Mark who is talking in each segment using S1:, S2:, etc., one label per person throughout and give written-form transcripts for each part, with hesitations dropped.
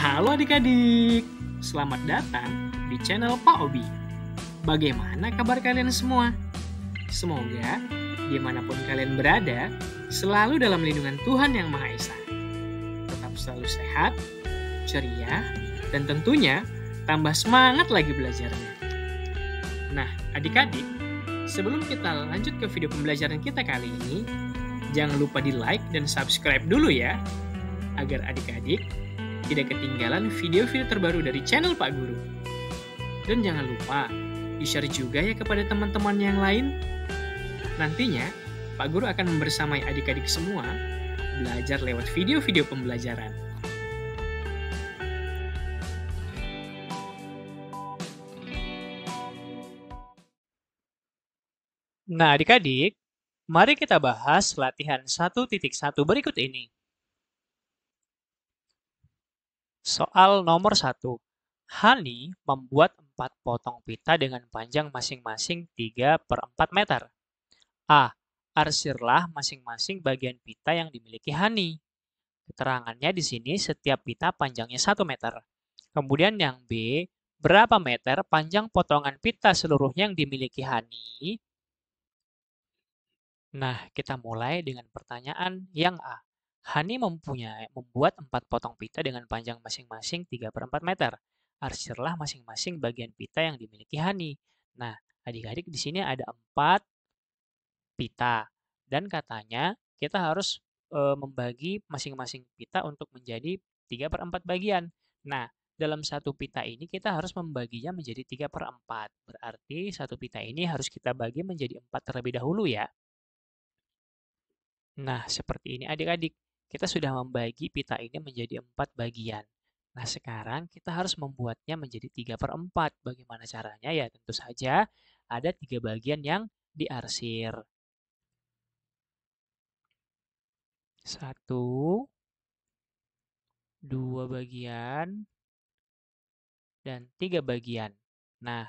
S1: Halo adik-adik, selamat datang di channel Pak Obi. Bagaimana kabar kalian semua? Semoga dimanapun kalian berada, selalu dalam lindungan Tuhan Yang Maha Esa. Tetap selalu sehat, ceria, dan tentunya tambah semangat lagi belajarnya. Nah, adik-adik, sebelum kita lanjut ke video pembelajaran kita kali ini, jangan lupa di like dan subscribe dulu ya, agar adik-adik tidak ketinggalan video-video terbaru dari channel Pak Guru. Dan jangan lupa di-share juga ya kepada teman-teman yang lain. Nantinya, Pak Guru akan membersamai adik-adik semua belajar lewat video-video pembelajaran. Nah, adik-adik, mari kita bahas latihan 1.1 berikut ini. Soal nomor 1. Hani membuat 4 potong pita dengan panjang masing-masing 3/4 meter. A. Arsirlah masing-masing bagian pita yang dimiliki Hani. Keterangannya di sini setiap pita panjangnya 1 meter. Kemudian yang B, berapa meter panjang potongan pita seluruhnya yang dimiliki Hani? Nah, kita mulai dengan pertanyaan yang A. Hani membuat 4 potong pita dengan panjang masing-masing 3/4 meter. Arsirlah masing-masing bagian pita yang dimiliki Hani. Nah, adik-adik di sini ada 4 pita. Dan katanya kita harus membagi masing-masing pita untuk menjadi 3/4 bagian. Nah, dalam satu pita ini kita harus membaginya menjadi 3/4. Berarti satu pita ini harus kita bagi menjadi 4 terlebih dahulu ya. Nah, seperti ini adik-adik. Kita sudah membagi pita ini menjadi 4 bagian. Nah, sekarang kita harus membuatnya menjadi 3/4. Bagaimana caranya? Ya, tentu saja ada 3 bagian yang diarsir. 1, 2 bagian, dan 3 bagian. Nah,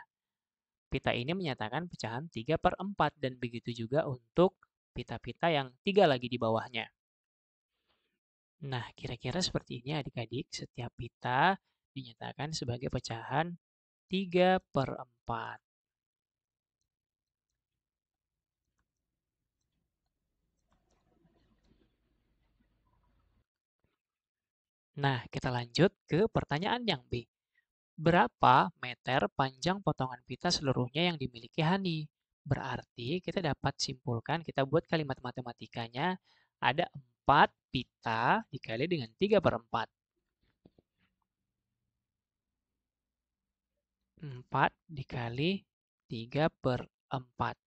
S1: pita ini menyatakan pecahan 3/4 dan begitu juga untuk pita-pita yang 3 lagi di bawahnya. Nah, kira-kira seperti ini adik-adik, setiap pita dinyatakan sebagai pecahan 3/4. Nah, kita lanjut ke pertanyaan yang B. Berapa meter panjang potongan pita seluruhnya yang dimiliki Hani? Berarti kita dapat simpulkan, kita buat kalimat matematikanya, ada 4 pita dikali dengan 3/4. 4 dikali 3/4.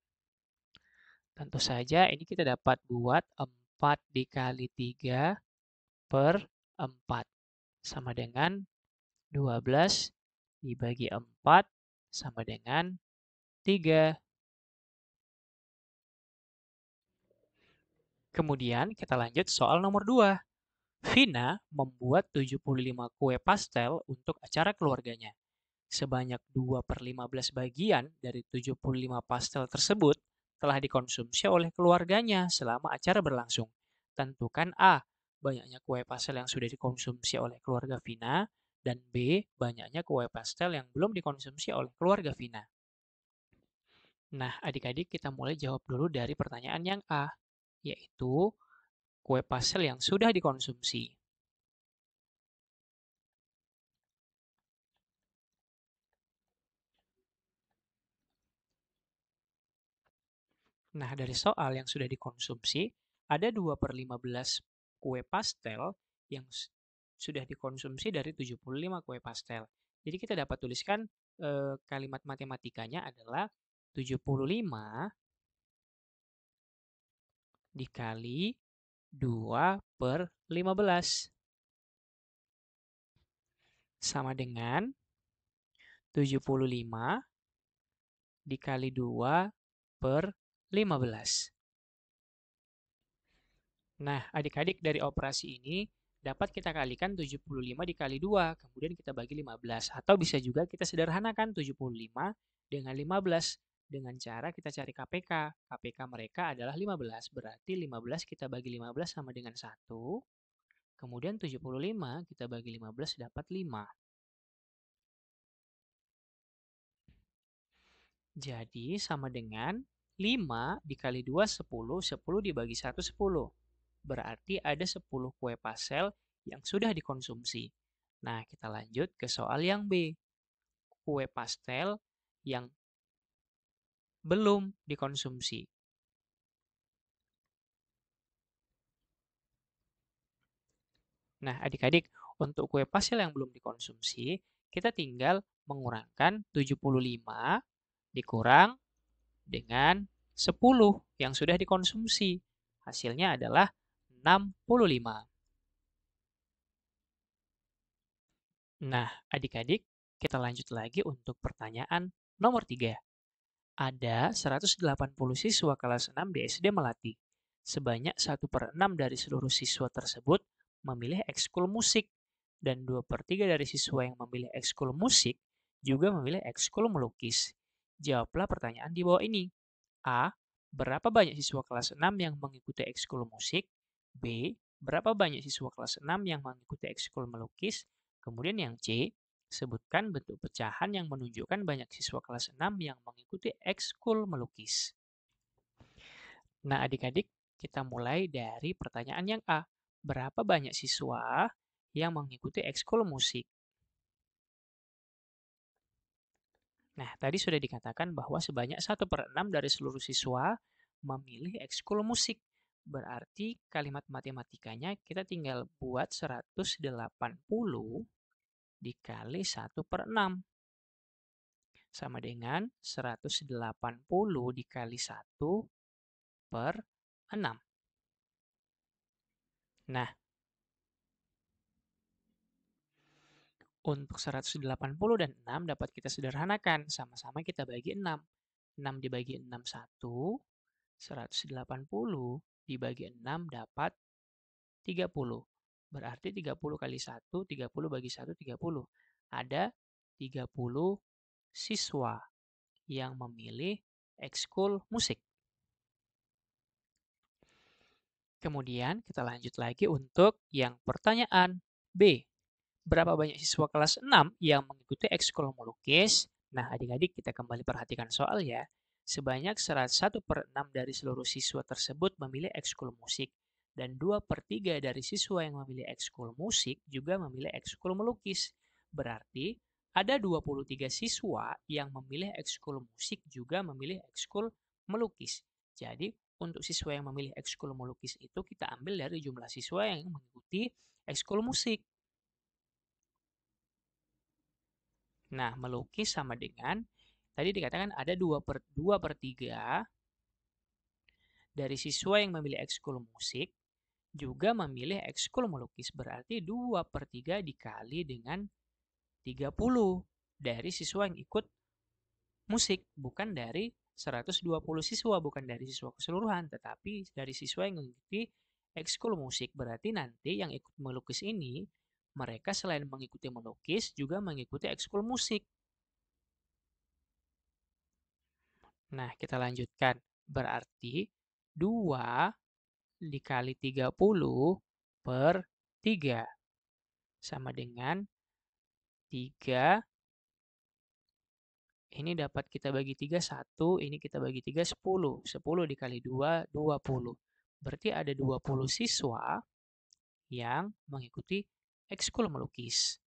S1: Tentu saja ini kita dapat buat 4 dikali 3/4 sama dengan 12 dibagi 4 sama dengan 3. Kemudian kita lanjut soal nomor 2. Vina membuat 75 kue pastel untuk acara keluarganya. Sebanyak 2/15 bagian dari 75 pastel tersebut telah dikonsumsi oleh keluarganya selama acara berlangsung. Tentukan A. Banyaknya kue pastel yang sudah dikonsumsi oleh keluarga Vina, dan B. Banyaknya kue pastel yang belum dikonsumsi oleh keluarga Vina. Nah, adik-adik kita mulai jawab dulu dari pertanyaan yang A, yaitu kue pastel yang sudah dikonsumsi. Nah, dari soal yang sudah dikonsumsi, ada 2/15 kue pastel yang sudah dikonsumsi dari 75 kue pastel. Jadi kita dapat tuliskan kalimat matematikanya adalah 75 dikali 2/15 sama dengan 75 dikali 2/15. Nah, adik-adik dari operasi ini dapat kita kalikan 75 dikali 2, kemudian kita bagi 15. Atau bisa juga kita sederhanakan 75 dengan 15 dengan cara kita cari KPK. KPK mereka adalah 15, berarti 15 kita bagi 15 sama dengan 1. Kemudian 75 kita bagi 15 dapat 5. Jadi sama dengan 5 dikali 2, 10. 10 dibagi 1, 10. Berarti ada 10 kue pastel yang sudah dikonsumsi. Nah, kita lanjut ke soal yang B. Kue pastel yang belum dikonsumsi. Nah, adik-adik, untuk kue pastel yang belum dikonsumsi, kita tinggal mengurangkan 75 dikurang dengan 10 yang sudah dikonsumsi. Hasilnya adalah 65. Nah, adik-adik, kita lanjut lagi untuk pertanyaan nomor 3. Ada 180 siswa kelas 6 di SD Melati. Sebanyak 1/6 dari seluruh siswa tersebut memilih ekskul musik, dan 2/3 dari siswa yang memilih ekskul musik juga memilih ekskul melukis. Jawablah pertanyaan di bawah ini. A. Berapa banyak siswa kelas 6 yang mengikuti ekskul musik? B. Berapa banyak siswa kelas 6 yang mengikuti ekskul melukis? Kemudian yang C. Sebutkan bentuk pecahan yang menunjukkan banyak siswa kelas 6 yang mengikuti ekskul melukis. Nah, adik-adik, kita mulai dari pertanyaan yang A. Berapa banyak siswa yang mengikuti ekskul musik? Nah, tadi sudah dikatakan bahwa sebanyak 1/6 dari seluruh siswa memilih ekskul musik. Berarti kalimat matematikanya kita tinggal buat 180 dikali 1/6. Sama dengan 180 dikali 1/6. Nah, untuk 180 dan 6 dapat kita sederhanakan. Sama-sama kita bagi 6. 6 dibagi 6, 1. 180 dibagi 6 dapat 30. Berarti 30 kali 1, 30 bagi 1, 30. Ada 30 siswa yang memilih ekskul musik. Kemudian kita lanjut lagi untuk yang pertanyaan B. Berapa banyak siswa kelas 6 yang mengikuti ekskul melukis? Nah, adik-adik kita kembali perhatikan soal ya. Sebanyak 1/6 dari seluruh siswa tersebut memilih ekskul musik. Dan 2/3 dari siswa yang memilih ekskul musik juga memilih ekskul melukis. Berarti ada 23 siswa yang memilih ekskul musik juga memilih ekskul melukis. Jadi, untuk siswa yang memilih ekskul melukis itu kita ambil dari jumlah siswa yang mengikuti ekskul musik. Nah, melukis sama dengan, tadi dikatakan ada 2/3 dari siswa yang memilih ekskul musik juga memilih ekskul melukis. Berarti 2/3 dikali dengan 30 dari siswa yang ikut musik. Bukan dari 120 siswa, bukan dari siswa keseluruhan, tetapi dari siswa yang mengikuti ekskul musik. Berarti nanti yang ikut melukis ini, mereka selain mengikuti melukis, juga mengikuti ekskul musik. Nah, kita lanjutkan. Berarti 2 dikali 30/3 sama dengan 3. Ini dapat kita bagi 3, 1. Ini kita bagi 3, 10. 10 dikali 2, 20. Berarti ada 20 siswa yang mengikuti ekskul melukis.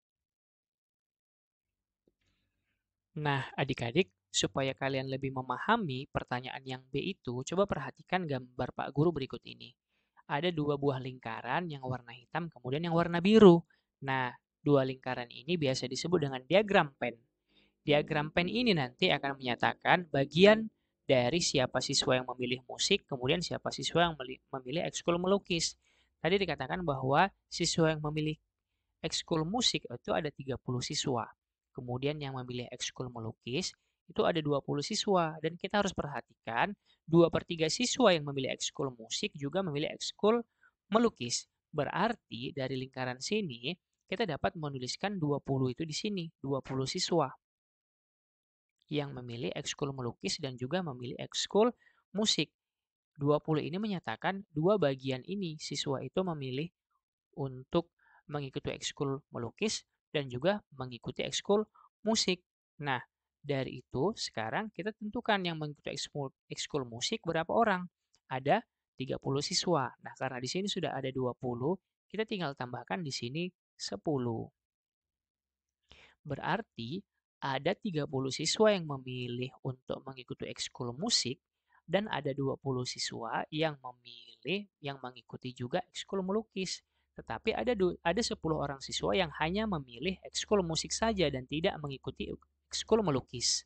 S1: Nah, adik-adik, supaya kalian lebih memahami pertanyaan yang B itu, coba perhatikan gambar Pak Guru berikut ini. Ada 2 buah lingkaran yang warna hitam, kemudian yang warna biru. Nah, 2 lingkaran ini biasa disebut dengan diagram pen. Diagram pen ini nanti akan menyatakan bagian dari siapa siswa yang memilih musik, kemudian siapa siswa yang memilih ekskul melukis. Tadi dikatakan bahwa siswa yang memilih ekskul musik itu ada 30 siswa. Kemudian yang memilih ekskul melukis itu ada 20 siswa. Dan kita harus perhatikan 2/3 siswa yang memilih ekskul musik juga memilih ekskul melukis. Berarti dari lingkaran sini kita dapat menuliskan 20 itu di sini, 20 siswa yang memilih ekskul melukis dan juga memilih ekskul musik. 20 ini menyatakan dua bagian ini siswa itu memilih
S2: untuk mengikuti ekskul melukis dan juga mengikuti ekskul musik. Nah, dari itu sekarang kita tentukan yang mengikuti ekskul musik berapa orang. Ada 30 siswa. Nah, karena di sini sudah ada 20, kita tinggal tambahkan di sini 10. Berarti ada 30 siswa yang memilih untuk mengikuti ekskul musik dan ada 20 siswa yang memilih yang mengikuti juga ekskul melukis. Tetapi ada 10 orang siswa yang hanya memilih ekskul musik saja dan tidak mengikuti ekskul melukis.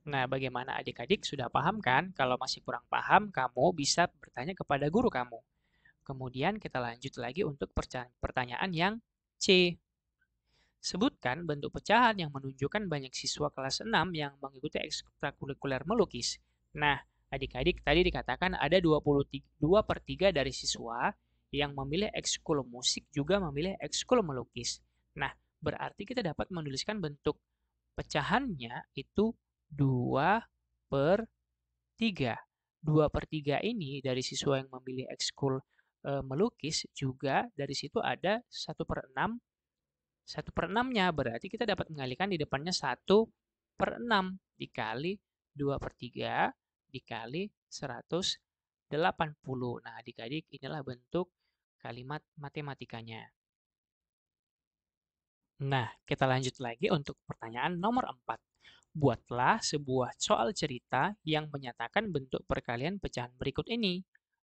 S2: Nah, bagaimana adik-adik sudah paham kan? Kalau masih kurang paham, kamu bisa bertanya kepada guru kamu. Kemudian kita lanjut lagi untuk pertanyaan yang C. Sebutkan bentuk pecahan yang menunjukkan banyak siswa kelas 6 yang mengikuti ekstrakurikuler melukis. Nah, adik-adik tadi dikatakan ada 2/3 dari siswa yang memilih ekskul musik juga memilih ekskul melukis. Nah, berarti kita dapat menuliskan bentuk pecahannya itu 2/3. 2/3 ini dari siswa yang memilih ekskul melukis juga dari situ ada 1/6. 1/6-nya berarti kita dapat mengalihkan di depannya 1/6 dikali 2/3 dikali 180. Nah, adik-adik inilah bentuk kalimat matematikanya. Nah, kita lanjut lagi untuk pertanyaan nomor 4. Buatlah sebuah soal cerita yang menyatakan bentuk perkalian pecahan berikut ini.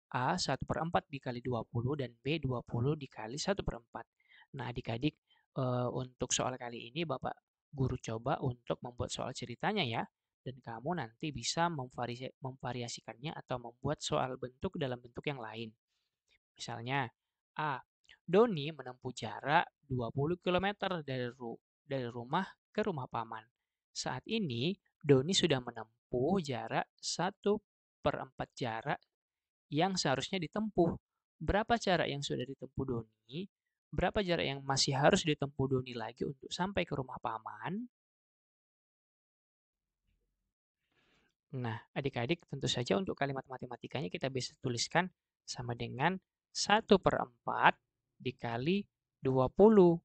S2: A 1/4 dikali 20 dan B 20 dikali 1/4. Nah, adik-adik, untuk soal kali ini Bapak Guru coba untuk membuat soal ceritanya ya. Dan kamu nanti bisa memvariasikannya atau membuat soal bentuk dalam bentuk yang lain. Misalnya, A. Doni menempuh jarak 20 km dari rumah ke rumah paman. Saat ini, Doni sudah menempuh jarak 1/4 jarak yang seharusnya ditempuh. Berapa jarak yang sudah ditempuh Doni? Berapa jarak yang masih harus ditempuh Doni lagi untuk sampai ke rumah paman? Nah, adik-adik tentu saja untuk kalimat matematikanya kita bisa tuliskan sama dengan 1/4 dikali 20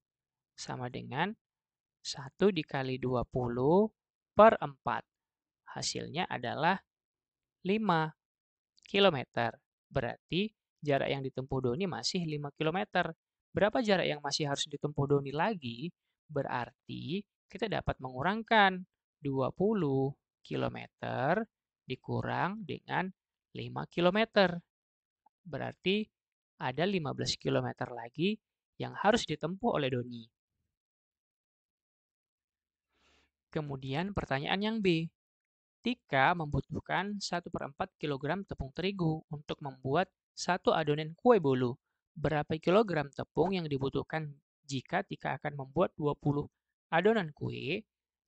S2: sama dengan 1 dikali 20/4. Hasilnya adalah 5 kilometer. Berarti jarak yang ditempuh Doni masih 5 kilometer. Berapa jarak yang masih harus ditempuh Doni lagi? Berarti kita dapat mengurangkan 20 kilometer dikurang dengan 5 kilometer. Berarti ada 15 kilometer lagi yang harus ditempuh oleh Doni. Kemudian pertanyaan yang B. Tika membutuhkan 1/4 kg tepung terigu untuk membuat satu adonan kue bolu. Berapa kilogram tepung yang dibutuhkan jika Tika akan membuat 20 adonan kue?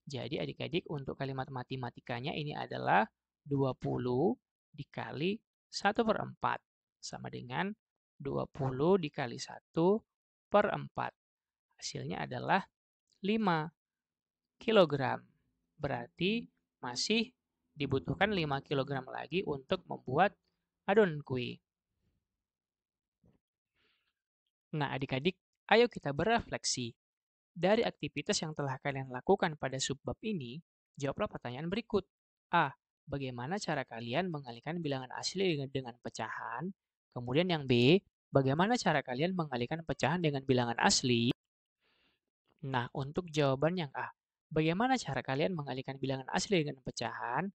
S2: Jadi adik-adik untuk kalimat matematikanya ini adalah 20 dikali 1/4 sama dengan 20 dikali 1/4. Hasilnya adalah 5 kilogram. Berarti masih dibutuhkan 5 kilogram lagi untuk membuat adonan kue. Nah, adik-adik, ayo kita berefleksi. Dari aktivitas yang telah kalian lakukan pada subbab ini, jawablah pertanyaan berikut. A. Bagaimana cara kalian mengalihkan bilangan asli dengan pecahan? Kemudian yang B. Bagaimana cara kalian mengalihkan pecahan dengan bilangan asli? Nah, untuk jawaban yang A. Bagaimana cara kalian mengalihkan bilangan asli dengan pecahan?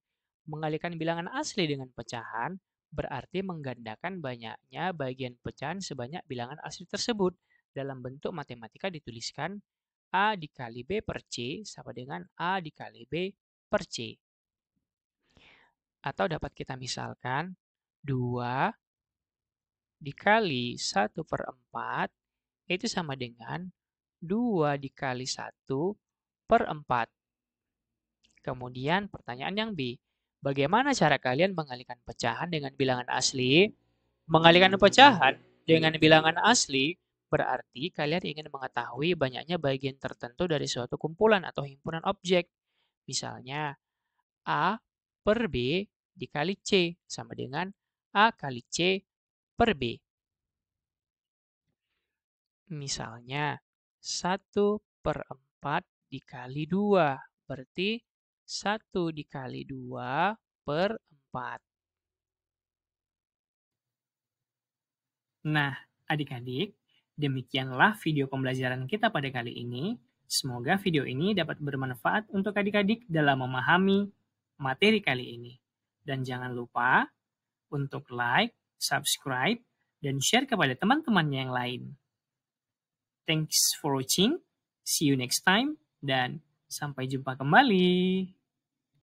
S2: Mengalihkan bilangan asli dengan pecahan berarti menggandakan banyaknya bagian pecahan sebanyak bilangan asli tersebut. Dalam bentuk matematika dituliskan A dikali B per C sama dengan A dikali B per C. Atau dapat kita misalkan 2 dikali 1/4 itu sama dengan 2 dikali 1/4. Kemudian pertanyaan yang B. Bagaimana cara kalian mengalihkan pecahan dengan bilangan asli? Mengalihkan pecahan dengan bilangan asli berarti kalian ingin mengetahui banyaknya bagian tertentu dari suatu kumpulan atau himpunan objek. Misalnya, A per B dikali C sama dengan A kali C per B. Misalnya, 1/4 dikali 2, berarti 1 dikali 2/4.
S1: Nah, adik-adik, demikianlah video pembelajaran kita pada kali ini. Semoga video ini dapat bermanfaat untuk adik-adik dalam memahami materi kali ini. Dan jangan lupa untuk like, subscribe, dan share kepada teman-temannya yang lain. Thanks for watching, see you next time, dan sampai jumpa kembali.